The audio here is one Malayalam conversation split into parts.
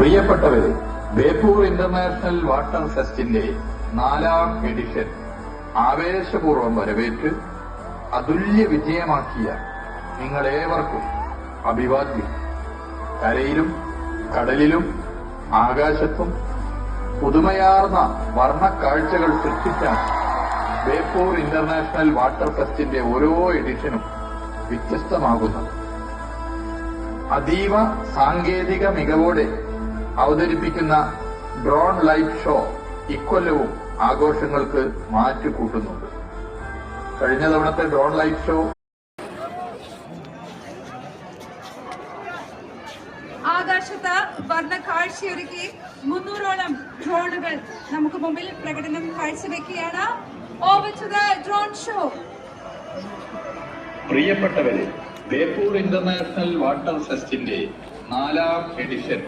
പ്രിയപ്പെട്ടവരെ, ബേപ്പൂർ ഇന്റർനാഷണൽ വാട്ടർ ഫെസ്റ്റിന്റെ 4ാം എഡിഷൻ ആവേശപൂർവ്വം വരവേറ്റ് അതുല്യ വിജയമാക്കിയ നിങ്ങളേവർക്കും അഭിവാദ്യം. കരയിലും കടലിലും ആകാശത്തും പുതുമയാർന്ന വർണ്ണക്കാഴ്ചകൾ സൃഷ്ടിച്ചാണ് ബേപ്പൂർ ഇന്റർനാഷണൽ വാട്ടർ ഫെസ്റ്റിന്റെ ഓരോ എഡിഷനും വ്യത്യസ്തമാകുന്നത്. അതീവ സാങ്കേതിക മികവോടെ അവതരിപ്പിക്കുന്ന ഡ്രോൺ ലൈറ്റ് ഷോ ഇക്കൊല്ലവും ആഘോഷങ്ങൾക്ക് മാറ്റുകൂട്ടുന്നുണ്ട്. കഴിഞ്ഞ തവണത്തെ ഡ്രോൺ ലൈറ്റ് ഷോ ആകാശത്ത് വർണ്ണ കാഴ്ചയൊരുക്കി 300ഓളം ഡ്രോണുകൾ നമുക്ക് മുമ്പിൽ പ്രകടനം കാഴ്ചവെക്കുകയാണ്. Over to the drone show. പ്രിയപ്പെട്ടവരെ, ബേപ്പൂർ ഇന്റർനാഷണൽ വാട്ടർ ഫെസ്റ്റിന്റെ 4ാം എഡിഷൻ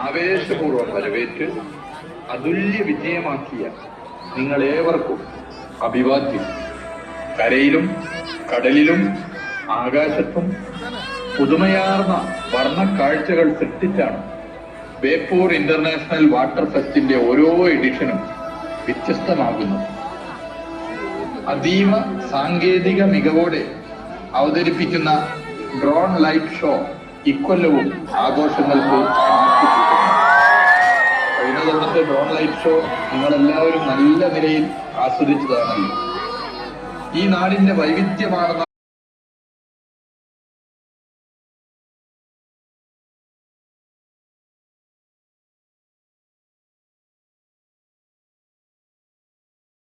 ആവേശപൂർവ്വം വരവേറ്റ് അതുല്യ വിജയമാക്കിയ നിങ്ങളേവർക്കും അഭിവാദ്യം. കരയിലും കടലിലും ആകാശത്തും പുതുമയാർന്ന വർണ്ണക്കാഴ്ചകൾ സൃഷ്ടിച്ചാണ് ബേപ്പൂർ ഇന്റർനാഷണൽ വാട്ടർ ഫെസ്റ്റിന്റെ ഓരോ എഡിഷനും വ്യത്യസ്തമാകുന്നത്. അതീവ സാങ്കേതിക മികവോടെ അവതരിപ്പിക്കുന്ന ഡ്രോൺ ലൈറ്റ് ഷോ ഇക്കൊല്ലവും ആഘോഷങ്ങൾക്ക് മാറ്റുകൂട്ടുന്നു. കഴിഞ്ഞ തവണത്തെ ഡ്രോൺ ലൈറ്റ് ഷോ നിങ്ങളെല്ലാവരും നല്ല നിലയിൽ ആസ്വദിച്ചതാണല്ലോ. ഈ നാടിന്റെ വൈവിധ്യമാർന്ന